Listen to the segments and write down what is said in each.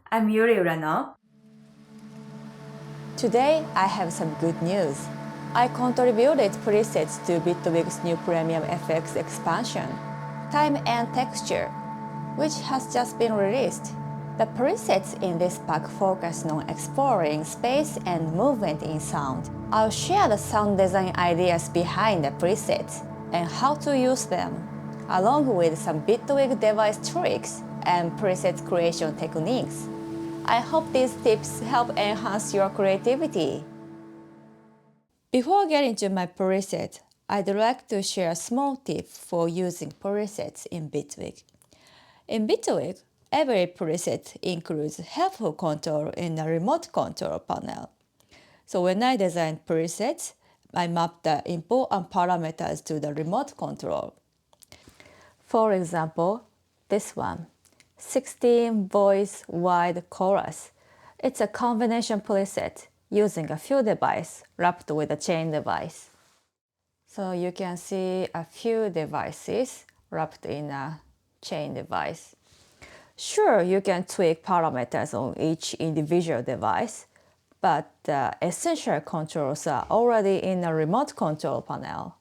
I'm Yuri Urano. Today, I have some good news. I contributed presets to Bitwig's new premium FX expansion, Time and Texture, which has just been released. The presets in this pack focus on exploring space and movement in sound. I'll share the sound design ideas behind the presets and how to use them, along with some Bitwig device tricks and preset creation techniques. I hope these tips help enhance your creativity. Before getting to my preset, I'd like to share a small tip for using presets in Bitwig. In Bitwig, every preset includes helpful control in the remote control panel. So when I design presets, I map the important parameters to the remote control. For example, this one, 16 voice wide chorus. It's a combination preset using a few devices wrapped with a chain device. So you can see a few devices wrapped in a chain device. Sure, you can tweak parameters on each individual device, but the essential controls are already in the remote control panel.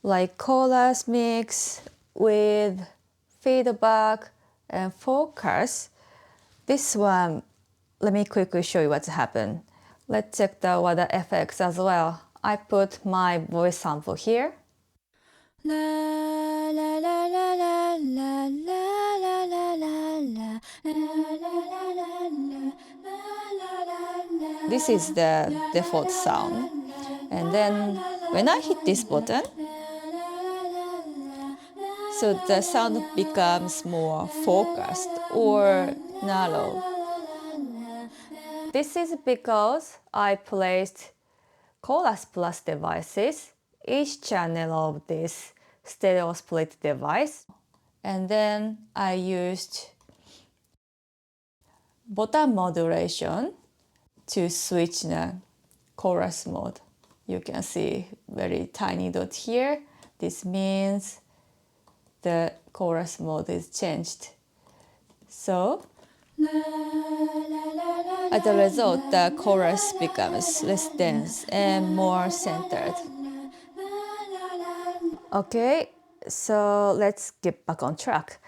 Like chorus mix with feedback and focus. This one, let me quickly show you what's happened. Let's check the other effects as well. I put my voice sample here. La la la la la la la la la la. This is the default sound. And then when I hit this button, so the sound becomes more focused or narrow. This is because I placed Chorus Plus devices, each channel of this stereo split device, and then I used bottom modulation to switch the chorus mode. You can see very tiny dot here. This means the chorus mode is changed. So as a result, the chorus becomes less dense and more centered. Okay, so let's get back on track.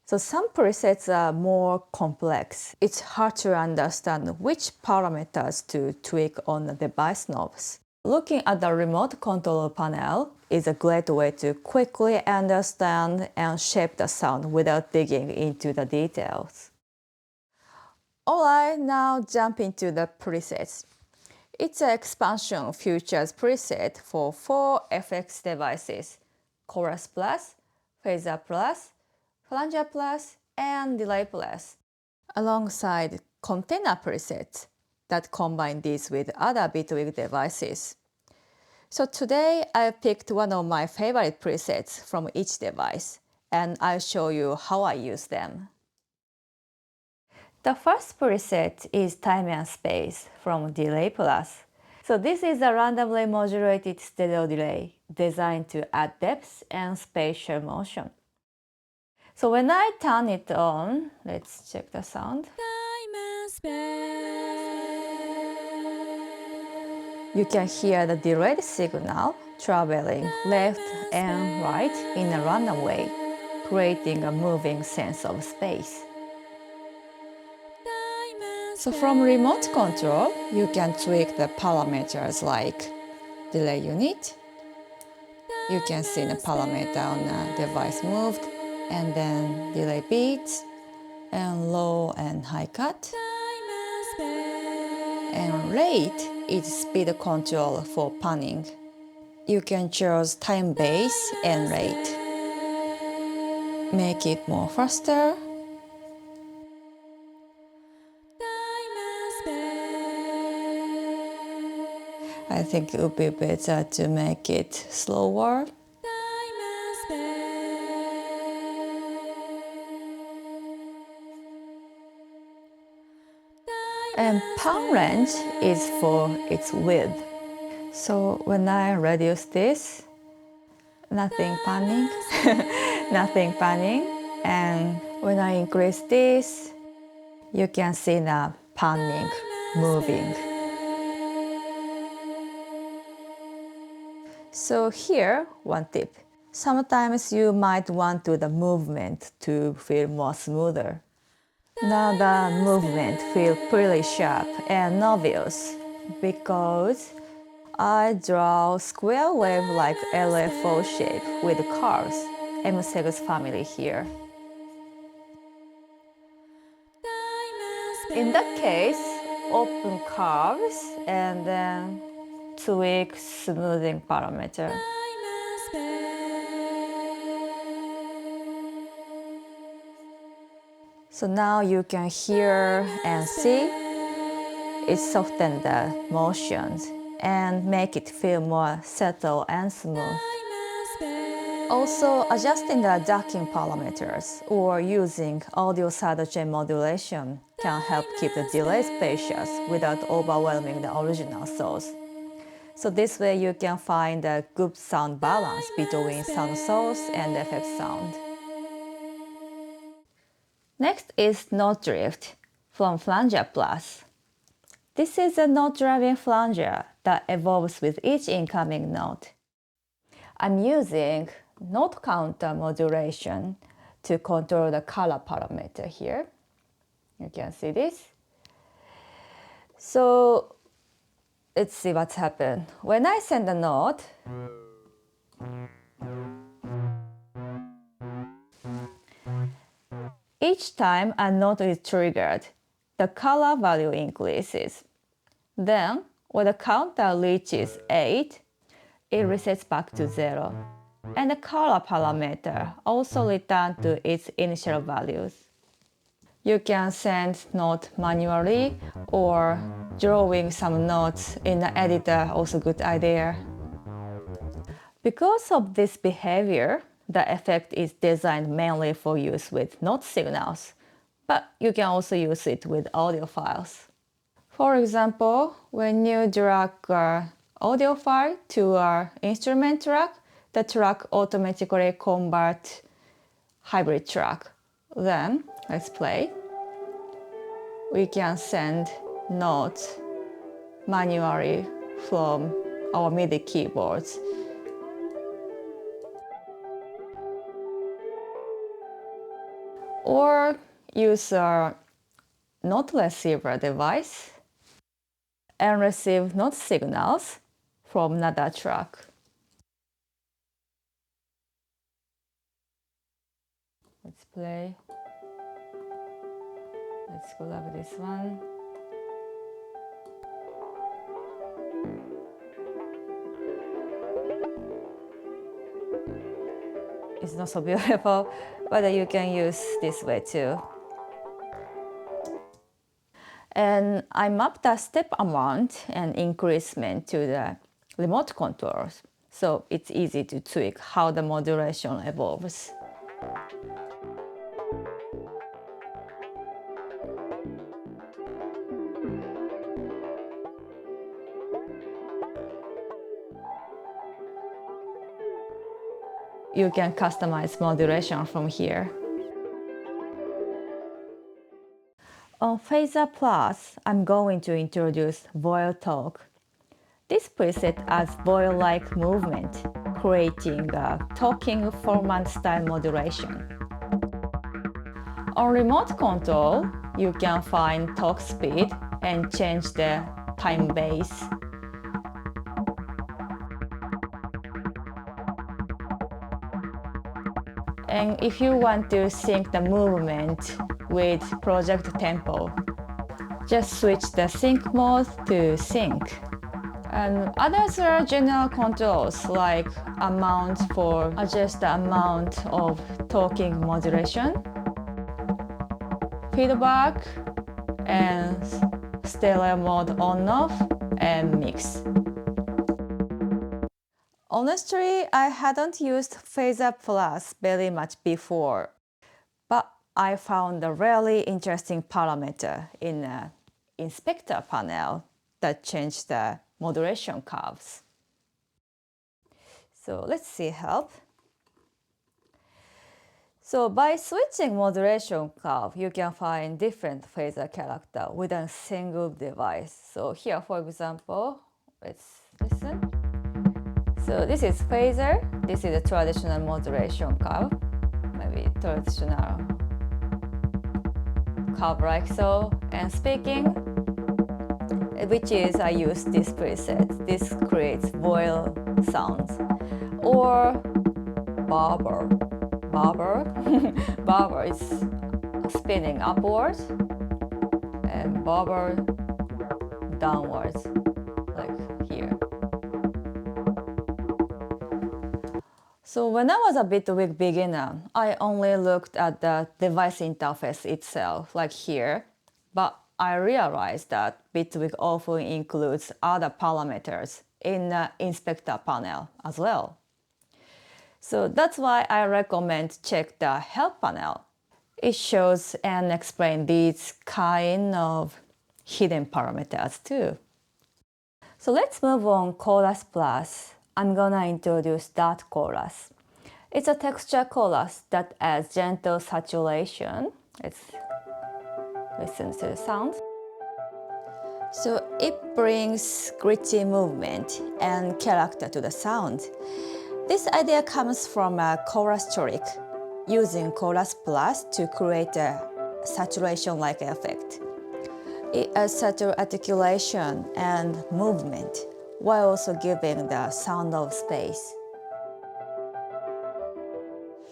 So some presets are more complex. It's hard to understand which parameters to tweak on the device knobs. Looking at the remote control panel is a great way to quickly understand and shape the sound without digging into the details. Alright, now jump into the presets. It's an expansion features preset for 4 FX devices: Chorus Plus, Phaser Plus, Flanger Plus, and Delay Plus, alongside container presets that combine these with other Bitwig devices. So today I picked one of my favorite presets from each device, and I'll show you how I use them. The first preset is Time and Space from Delay Plus. So this is a randomly modulated stereo delay designed to add depth and spatial motion. So when I turn it on, let's check the sound. Time and space. You can hear the delayed signal traveling left and right in a random way, creating a moving sense of space. So from remote control, you can tweak the parameters like delay unit. You can see the parameter on the device moved, and then delay beats, and low and high cut. And rate is speed control for panning. You can choose time base and rate. Make it more faster. I think it would be better to make it slower. And pan range is for its width. So when I reduce this, nothing panning, nothing panning. And when can increase this. You can see the panning, moving. So here, one tip. Sometimes you might want the movement to feel more smoother. Now the movement feels pretty sharp and obvious because I draw square wave like LFO shape with curves, M-segus family here. In that case, open curves and then tweak smoothing parameter. So now you can hear and see it softens the motions and make it feel more settled and smooth. Also, adjusting the ducking parameters or using audio sidechain modulation can help keep the delay spacious without overwhelming the original source. So this way you can find a good sound balance between sound source and effect sound. Next is note drift from Flanger Plus. This is a note-driving flanger that evolves with each incoming note. I'm using note counter modulation to control the color parameter here. You can see this. So let's see what's happened. When I send a note, each time a note is triggered, the color value increases. Then, when the counter reaches 8, it resets back to 0. And the color parameter also returns to its initial values. You can send note manually or drawing some notes in the editor, also good idea. Because of this behavior, the effect is designed mainly for use with note signals, but you can also use it with audio files. For example, when you drag an audio file to an instrument track, the track automatically converts hybrid track. Then, let's play. We can send notes manually from our MIDI keyboards. Or use a note receiver device and receive note signals from another track. Let's play. Let's grab this one. It's not so beautiful, but you can use this way too. And I mapped the step amount and increasement to the remote controls, so it's easy to tweak how the modulation evolves. You can customize modulation from here. On Phaser Plus, I'm going to introduce Vowel Talk. This preset adds Vowel-like movement, creating a talking format style modulation. On remote control, you can find talk speed and change the time base. And if you want to sync the movement with project tempo, just switch the sync mode to sync. And others are general controls like amount for adjust the amount of talking modulation, feedback, and stereo mode on-off, and mix. Honestly, I hadn't used Phaser Plus very much before, but I found a really interesting parameter in the inspector panel that changed the modulation curves. So let's see help. So by switching modulation curve, you can find different phaser character with a single device. So here, for example, let's listen. So this is phaser. This is a traditional modulation curve, maybe traditional curve like so. And speaking, which is I use this preset. This creates Vowel sounds. Or barber. Barber is spinning upwards and barber downwards, like here. So when I was a Bitwig beginner, I only looked at the device interface itself, like here. But I realized that Bitwig often includes other parameters in the inspector panel as well. So that's why I recommend check the help panel. It shows and explains these kind of hidden parameters too. So let's move on Chorus Plus. I'm gonna introduce that chorus. It's a texture chorus that adds gentle saturation. Let's listen to the sound. So it brings gritty movement and character to the sound. This idea comes from a chorus trick, using Chorus Plus to create a saturation-like effect. It adds subtle articulation and movement, while also giving the sound of space.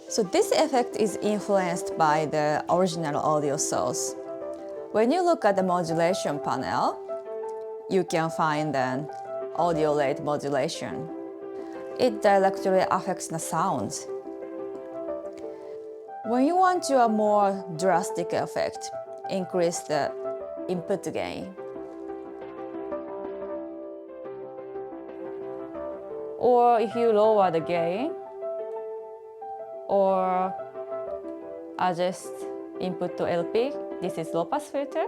So this effect is influenced by the original audio source. When you look at the modulation panel, you can find an audio rate modulation. It directly affects the sounds. When you want a more drastic effect, increase the input gain. Or if you lower the gain, or adjust input to LP, this is low pass filter,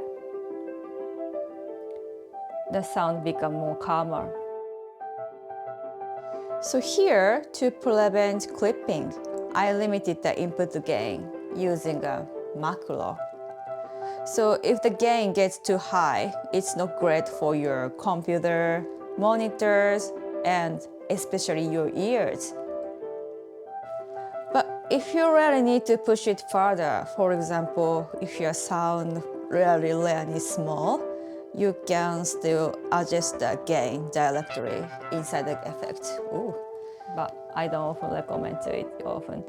the sound becomes more calmer. So here, to prevent clipping, I limited the input gain using a macro. So if the gain gets too high, it's not great for your computer, monitors, and especially your ears. But if you really need to push it further, for example, if your sound really small, you can still adjust the gain directly inside the effect. Ooh. But I don't often recommend to it often.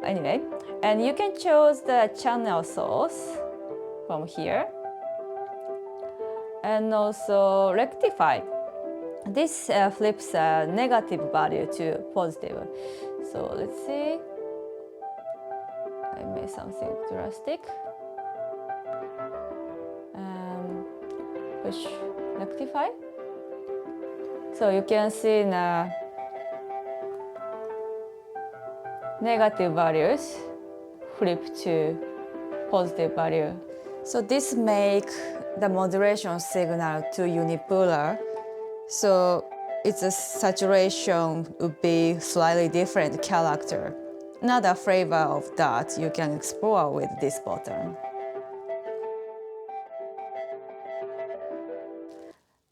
Anyway, and you can choose the channel source from here, and also rectify. This flips a negative value to positive. So let's see. I made something drastic. Push rectify. So you can see the negative values flip to positive value. So this makes the modulation signal to unipolar. So its saturation would be slightly different character. Another flavor of that you can explore with this button.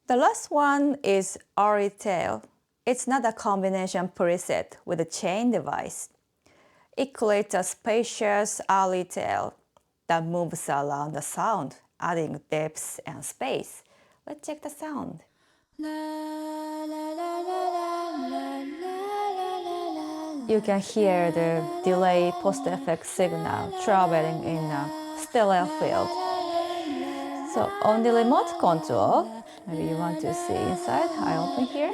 The last one is Airy tail. It's not a combination preset with a chain device. It creates a spacious Airy tail that moves around the sound, adding depth and space. Let's check the sound. You can hear the delay post-effect signal traveling in a stereo field. So on the remote control, maybe you want to see inside, I open here.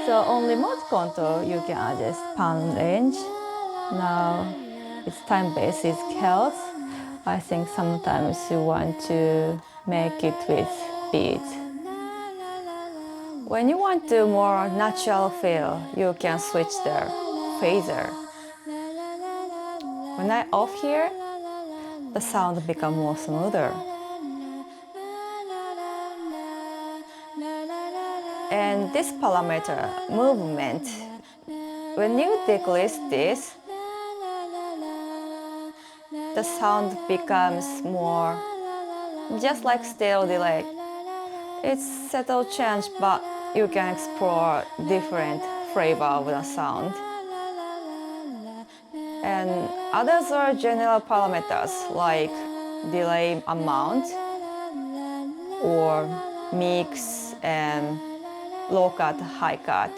So on remote control, you can adjust pan range. Now it's time-based, it's health. I think sometimes you want to make it with beats. When you want a more natural feel, you can switch the phaser. When I off here, the sound becomes more smoother. And this parameter, movement, when you decrease this, the sound becomes more just like stereo delay. It's subtle change, but you can explore different flavor of the sound. And others are general parameters like delay amount or mix and low cut, high cut.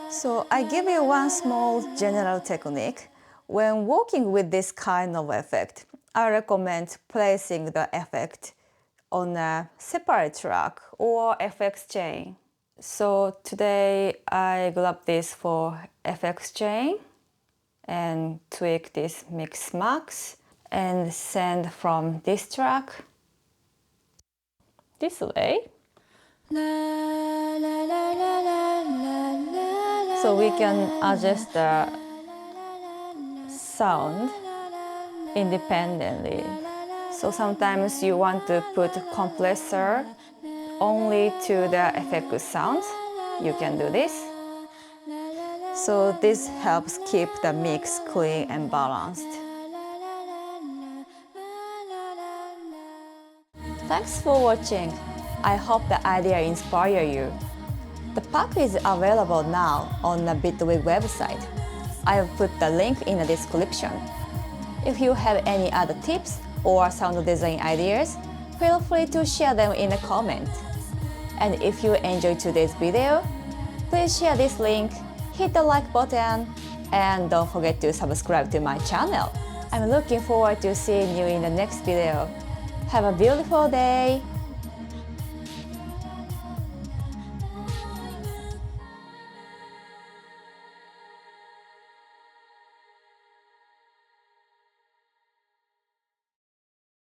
So I give you one small general technique. When working with this kind of effect, I recommend placing the effect on a separate track or FX chain. So today I grab this for FX chain and tweak this mix max and send from this track this way. So we can adjust the sound independently. So sometimes you want to put compressor only to the effect sounds. You can do this. So this helps keep the mix clean and balanced. Thanks for watching. I hope the idea inspires you. The pack is available now on the Bitwig website. I have put the link in the description. If you have any other tips or sound design ideas, feel free to share them in a comment. And if you enjoyed today's video, please share this link, hit the like button, and don't forget to subscribe to my channel. I'm looking forward to seeing you in the next video. Have a beautiful day!